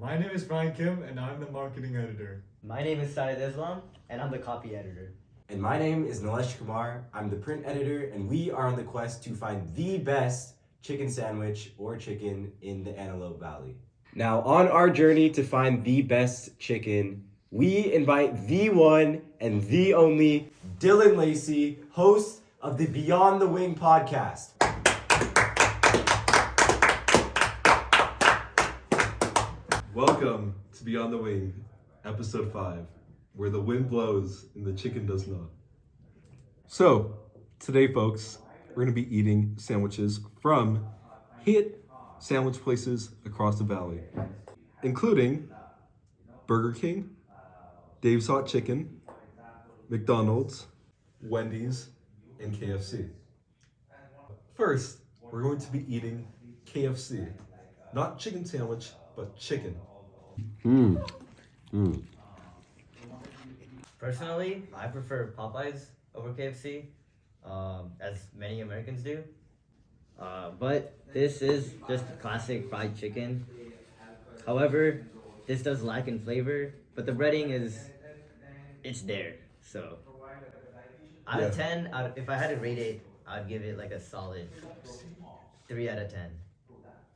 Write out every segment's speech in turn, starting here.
My name is Brian Kim, and I'm the marketing editor. My name is Syed Islam, and I'm the copy editor. And my name is Nilesh Kumar. I'm the print editor, and we are on the quest to find the best chicken sandwich or chicken in the Antelope Valley. Now, on our journey to find the best chicken, we invite the one and the only Dylan Lacey, host of the Beyond the Wing podcast. Welcome to Beyond the Wing, episode 5, where the wind blows and the chicken does not. So, today, folks, we're going to be eating sandwiches from hit sandwich places across the valley, including Burger King, Dave's Hot Chicken, McDonald's, Wendy's, and KFC. First, we're going to be eating KFC. Not chicken sandwich, but chicken. Personally, I prefer Popeyes over KFC, as many Americans do. But this is just classic fried chicken. However, this does lack in flavor, but the breading it's there. So, out of 10, if I had to rate it, I'd give it like a solid 3 out of 10.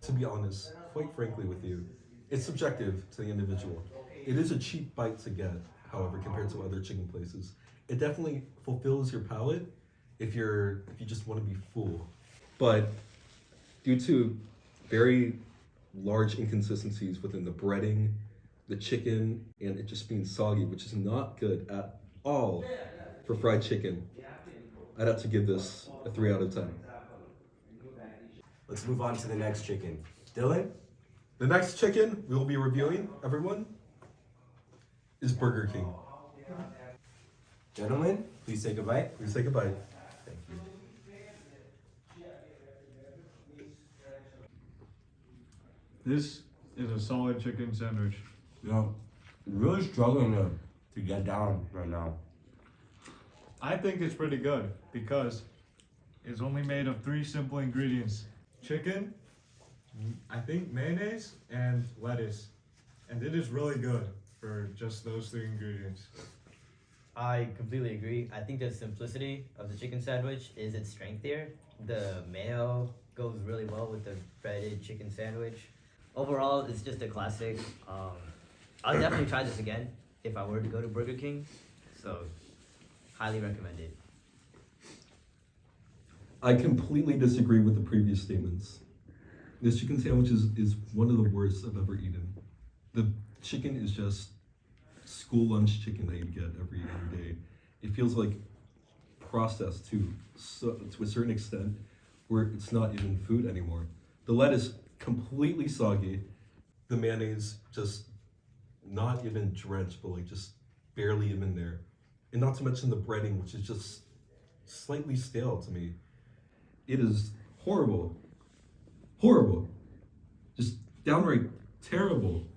To be honest, quite frankly with you, it's subjective to the individual. It is a cheap bite to get, however, compared to other chicken places. It definitely fulfills your palate if you just want to be full. But due to very large inconsistencies within the breading, the chicken, and it just being soggy, which is not good at all for fried chicken, I'd have to give this a 3 out of 10. Let's move on to the next chicken. Dylan? The next chicken we will be reviewing, everyone, is Burger King. Gentlemen, please take a bite. Please take a bite. Thank you. This is a solid chicken sandwich. Really struggling to get down right now. I think it's pretty good because it's only made of 3 simple ingredients. Chicken, I think mayonnaise, and lettuce. And it is really good for just those 3 ingredients. I completely agree. I think the simplicity of the chicken sandwich is its strength here. The mayo goes really well with the breaded chicken sandwich. Overall, it's just a classic. I'll definitely try this again if I were to go to Burger King. So, highly recommend it. I completely disagree with the previous statements. This chicken sandwich is one of the worst I've ever eaten. The chicken is just school lunch chicken that you get every day. It feels like processed to a certain extent where it's not even food anymore. The lettuce completely soggy. The mayonnaise just not even drenched, but like just barely even there. And not to mention the breading, which is just slightly stale to me. It is horrible. Horrible. Just downright terrible.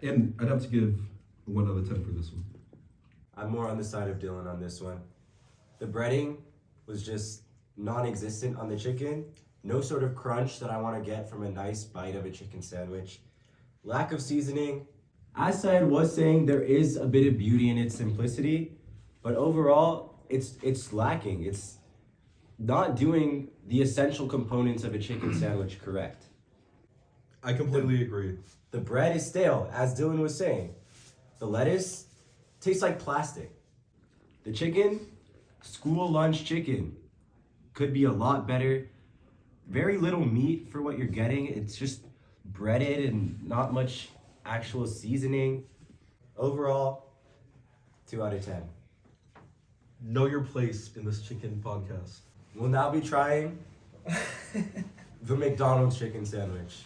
And I'd have to give a 1 out of 10 for this one. I'm more on the side of Dylan on this one. The breading was just non-existent on the chicken. No sort of crunch that I want to get from a nice bite of a chicken sandwich. Lack of seasoning. As Syed was saying, there is a bit of beauty in its simplicity, but overall, it's lacking. It's not doing the essential components of a chicken sandwich correct. I completely agree. The bread is stale, as Dylan was saying. The lettuce tastes like plastic. The chicken, school lunch chicken, could be a lot better. Very little meat for what you're getting. It's just breaded and not much actual seasoning. Overall, 2 out of 10. Know your place in this chicken podcast. We'll now be trying the McDonald's chicken sandwich.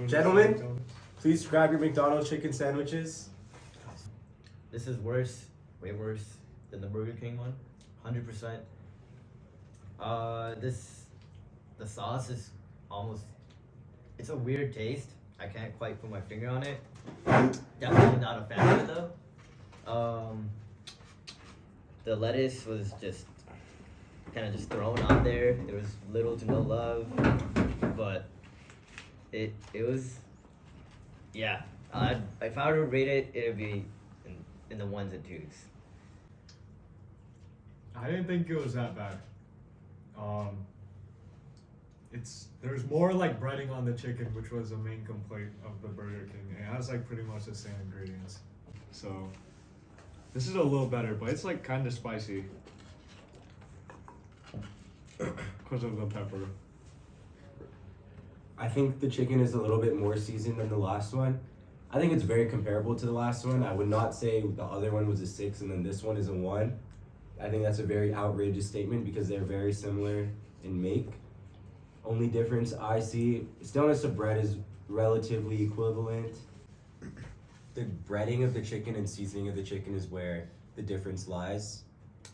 Gentlemen, please grab your McDonald's chicken sandwiches. This is worse, way worse than the Burger King one, 100%. The sauce is it's a weird taste. I can't quite put my finger on it. Definitely not a fan of it though. The lettuce was just kind of just thrown out there. There was little to no love, but it was Yeah. If I were to rate it, it'd be in the ones and twos. I didn't think it was that bad. There's more like breading on the chicken, which was the main complaint of the Burger King. It has like pretty much the same ingredients. So this is a little better, but it's like kind of spicy because of the pepper. I think the chicken is a little bit more seasoned than the last one. I think it's very comparable to the last one. I would not say the other one was a 6 and then this one is a 1. I think that's a very outrageous statement because they're very similar in make. Only difference I see, staleness of bread is relatively equivalent. The breading of the chicken and seasoning of the chicken is where the difference lies.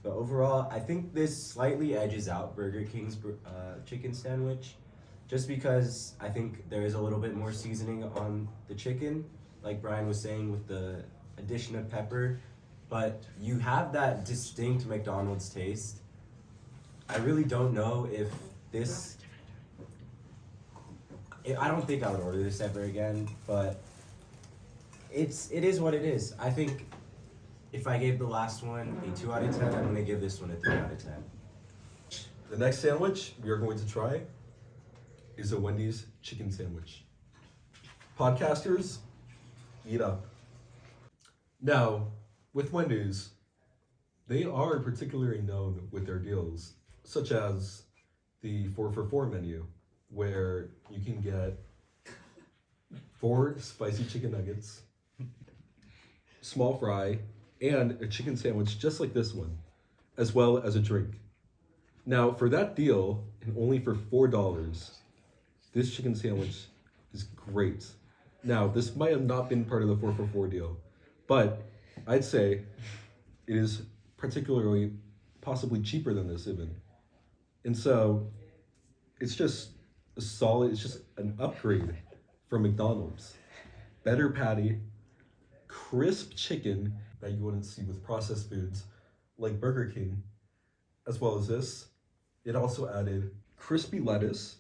But overall, I think this slightly edges out Burger King's chicken sandwich, just because I think there is a little bit more seasoning on the chicken, like Brian was saying with the addition of pepper, but you have that distinct McDonald's taste. I really don't know if this, I don't think I would order this ever again, but it is what it is. I think if I gave the last one a 2 out of 10, I'm gonna give this one a 3 out of 10. The next sandwich we are going to try is a Wendy's chicken sandwich. Podcasters, eat up. Now, with Wendy's, they are particularly known with their deals, such as the 4 for $4 menu, where you can get 4 spicy chicken nuggets, small fry, and a chicken sandwich just like this one, as well as a drink. Now, for that deal, and only for $4, this chicken sandwich is great. Now, this might have not been part of the 4 for $4 deal, but I'd say it is particularly possibly cheaper than this even. And so it's just a solid, it's just an upgrade from McDonald's. Better patty, crisp chicken that you wouldn't see with processed foods like Burger King, as well as this. It also added crispy lettuce,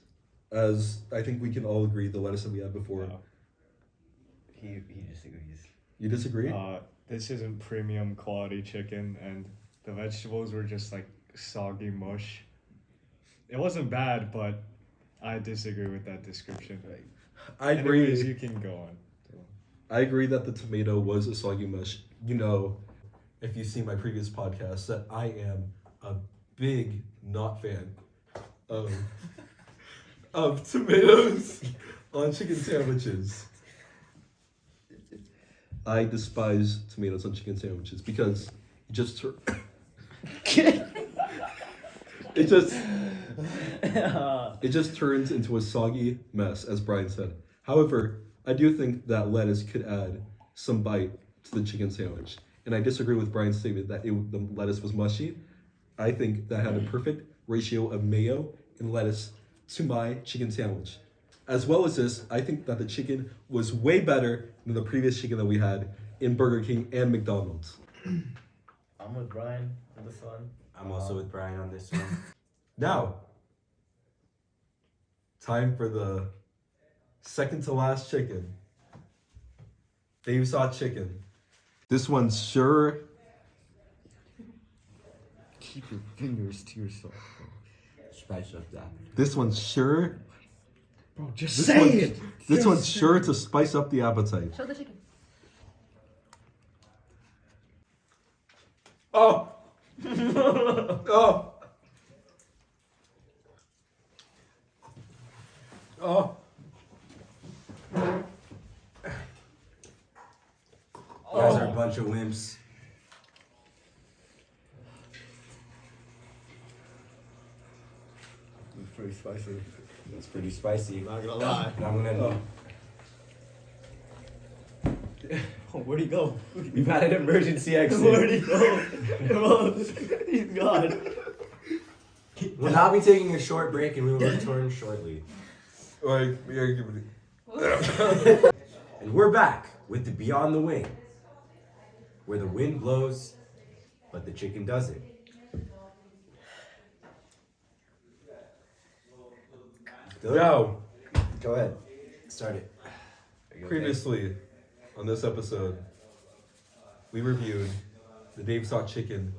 as I think we can all agree the lettuce that we had before. Yeah. He disagrees. You disagree? This isn't premium quality chicken, and the vegetables were just like soggy mush. It wasn't bad, but I disagree with that description. I agree. Anyways, you can go on. I agree that the tomato was a soggy mush. You know, if you've seen my previous podcast, that I am a big not fan of tomatoes on chicken sandwiches. I despise tomatoes on chicken sandwiches because it just it just turns into a soggy mess, as Brian said. However, I do think that lettuce could add some bite to the chicken sandwich. And I disagree with Brian's statement that the lettuce was mushy. I think that had a perfect ratio of mayo and lettuce to my chicken sandwich. As well as this, I think that the chicken was way better than the previous chicken that we had in Burger King and McDonald's. I'm with Brian for this one. I'm also with Brian on this one. Now, time for the second to last chicken. Dave's Hot Chicken. This one's sure. Keep your fingers to yourself. Spice up that. This one's sure. Bro, just This say one's, it. this one's sure to spice up the appetite. Show the chicken. Oh! Oh! Oh! You guys are a bunch of wimps. It's pretty spicy. It's pretty spicy. Not gonna lie. But I'm gonna. Oh, where'd he go? We've had an emergency exit. Where'd he go? Come on. He's gone. We'll now be taking a short break and we will return shortly. Alright, And we're back with the Beyond the Wing, where the wind blows, but the chicken doesn't. Go. Go ahead. Start it. Previously, on this episode, we reviewed the Dave's Hot Chicken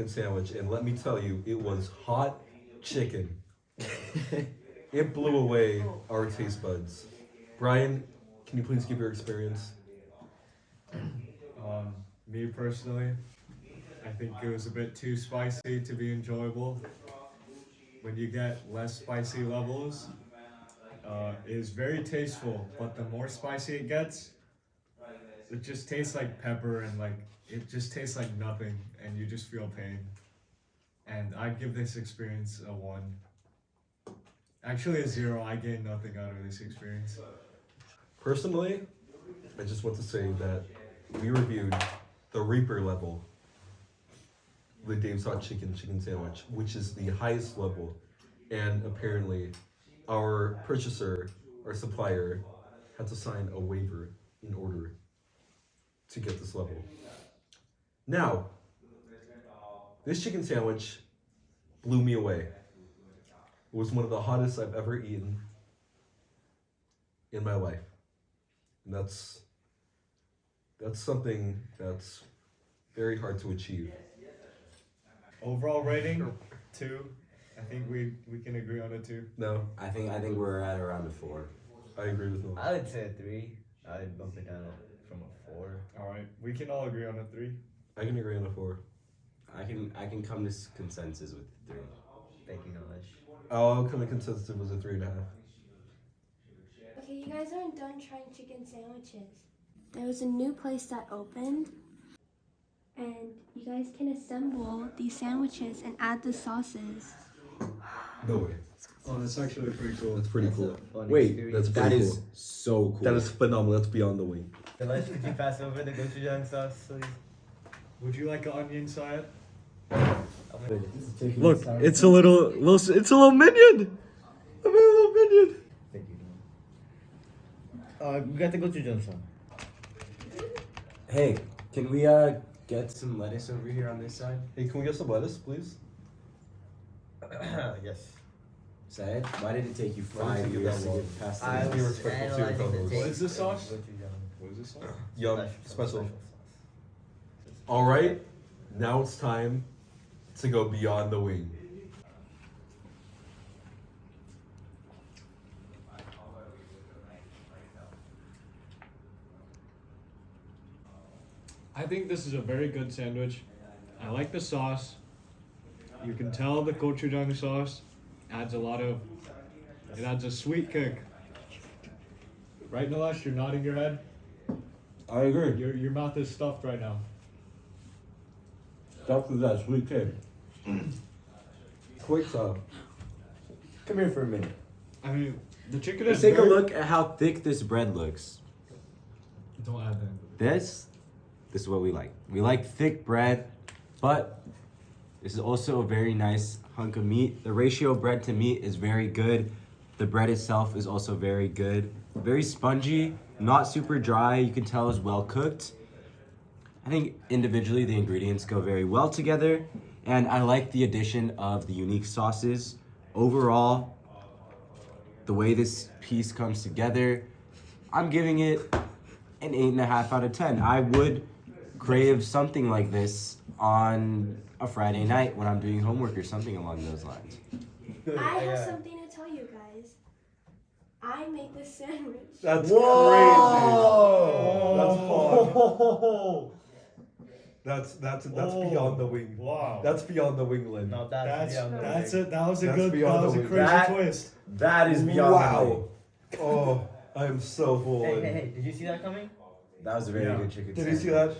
sandwich, and let me tell you, it was hot chicken. It blew away our taste buds. Brian, can you please give your experience? Me personally, I think it was a bit too spicy to be enjoyable. When you get less spicy levels, it is very tasteful, but the more spicy it gets, it just tastes like pepper and like it just tastes like nothing, and you just feel pain. And I'd give this experience a 1. Actually, a 0. I gained nothing out of this experience. Personally, I just want to say that we reviewed the Reaper level, the Dave's Hot Chicken sandwich, which is the highest level, and apparently our purchaser, our supplier, had to sign a waiver in order to get this level. Now, this chicken sandwich blew me away. It was one of the hottest I've ever eaten in my life. And that's something that's very hard to achieve. Overall rating 2. I think we can agree on a 2. No, I think we're at around a 4. I agree with Will. I would say a 3. I'd bump it down from a 4. All right, we can all agree on a 3. I can agree on a 4. I can come to consensus with 3. Thank you, knowledge. I'll come to consensus was a 3.5. Okay, you guys aren't done trying chicken sandwiches. There was a new place that opened, and you guys can assemble these sandwiches and add the sauces. No way. Oh, that's actually pretty cool. That's pretty That's cool. a fun Wait, experience. That's That pretty is cool. so cool. That is phenomenal. That's beyond the wing. Knowledge, could you pass over the gochujang sauce, please? Would you like an onion side? Look, Look, it's a little minion. A little minion. Thank you. We got the gochujang sauce. Hey, can we get some lettuce over here on this side? Hey, can we get some lettuce, please? Yes. Said, why did it take you Why did it 5 take you years that to long? get past I the Be was respectful to your analyzing the co-host. taste What is this of sauce? gochujang. What is this sauce? Yum, special. sauce. All right, now it's time to go beyond the wing. I think this is a very good sandwich. I like the sauce. You can tell the gochujang sauce adds it adds a sweet kick. Right, Nilesh? You're nodding your head. I agree. Your mouth is stuffed right now. Stuff with that sweet cake. Quick Come here for a minute. I mean, the chicken Let's is take a very- look at how thick this bread looks. Don't add that. This is what we like. We like thick bread, but this is also a very nice hunk of meat. The ratio of bread to meat is very good. The bread itself is also very good. Very spongy, not super dry. You can tell it's well cooked. I think individually the ingredients go very well together, and I like the addition of the unique sauces. Overall, the way this piece comes together, I'm giving it an 8.5 out of 10. I would crave something like this on a Friday night when I'm doing homework or something along those lines. I have something to tell you guys. I made this sandwich. That's Oh. That's beyond the wing. Wow. That's beyond the wingland. No, That was a That's good, beyond that was the a wing. crazy That- twist. That is beyond Wow. Oh, I am so full. Hey, did you see that coming? That was a very Yeah. good chicken Did sandwich. you see that?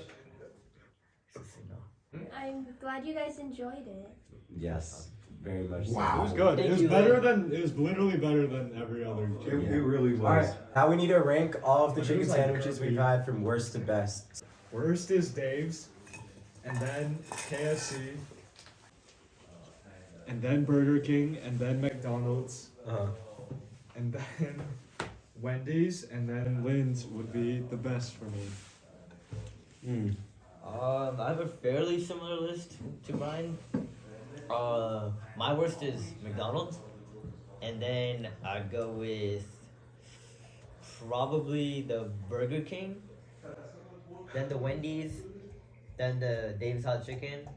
I'm glad you guys enjoyed it. Yes, very much. Wow. It was good. Thank It was you, better Lynn. than. It was literally better than every other It, chicken. it really was. Alright, now we need to rank all of the But it chicken was like sandwiches crispy. we've had from worst to best. Worst is Dave's, and then KFC, and then Burger King, and then McDonald's, Uh-huh. and then Wendy's, and then Lynn's would be the best for me. I have a fairly similar list to mine. My worst is McDonald's, and then I go with probably the Burger King, then the Wendy's, then the Dave's Hot Chicken,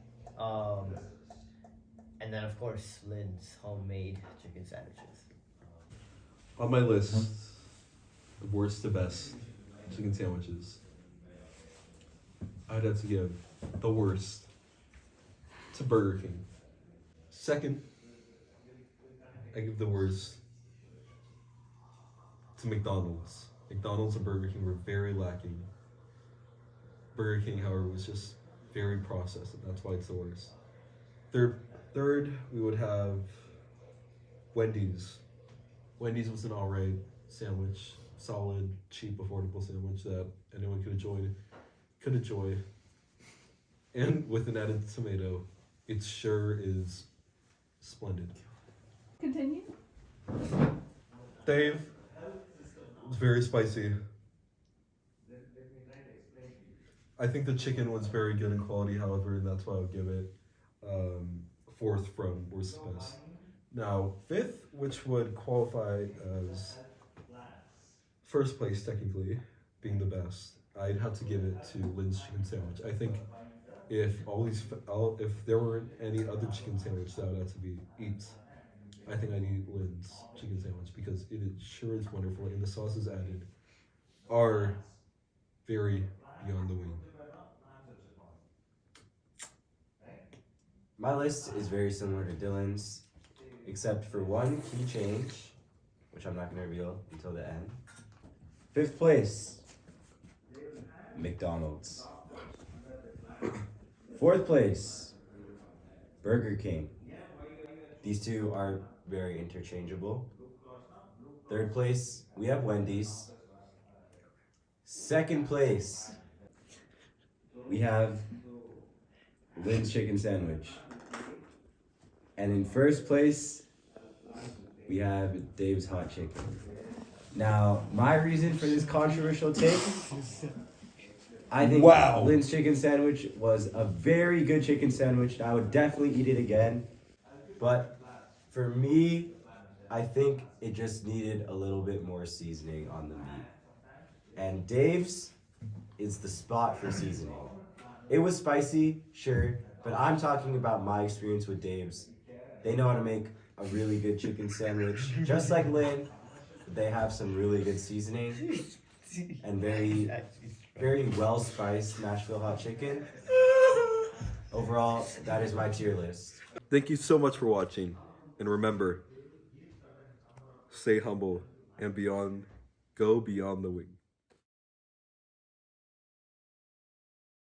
and then of course Lynn's homemade chicken sandwiches. On my list, the worst to best chicken sandwiches, I'd have to give the worst to Burger King. Second, I give the worst to McDonald's. McDonald's and Burger King were very lacking. Burger King, however, was just very processed, and that's why it's the worst. Third, we would have Wendy's. Wendy's was an alright sandwich, solid, cheap, affordable sandwich that anyone could enjoy. And with an added tomato, it sure is splendid. Continue. Dave, it's very spicy. I think the chicken was very good in quality, however, and that's why I would give it fourth from worst to best. Now, fifth, which would qualify as first place technically, being the best, I'd have to give it to Lynn's chicken sandwich. I think if there weren't any other chicken sandwich that would have to be eat, I think I'd eat Lynn's chicken sandwich because it sure is wonderful, and the sauces added are very beyond the wing. My list is very similar to Dylan's, except for one key change, which I'm not going to reveal until the end. Fifth place, McDonald's. Fourth place, Burger King. These two are very interchangeable. Third place, we have Wendy's. Second place, we have Lynn's chicken sandwich. And in first place, we have Dave's hot chicken. Now, my reason for this controversial take, I think Lynn's chicken sandwich was a very good chicken sandwich, and I would definitely eat it again. But for me, I think it just needed a little bit more seasoning on the meat. And Dave's is the spot for seasoning. It was spicy, sure, but I'm talking about my experience with Dave's. They know how to make a really good chicken sandwich, just like Lynn. They have some really good seasoning and very, very well spiced Nashville hot chicken. Overall, that is my tier list. Thank you so much for watching, and remember, stay humble and go beyond the wing.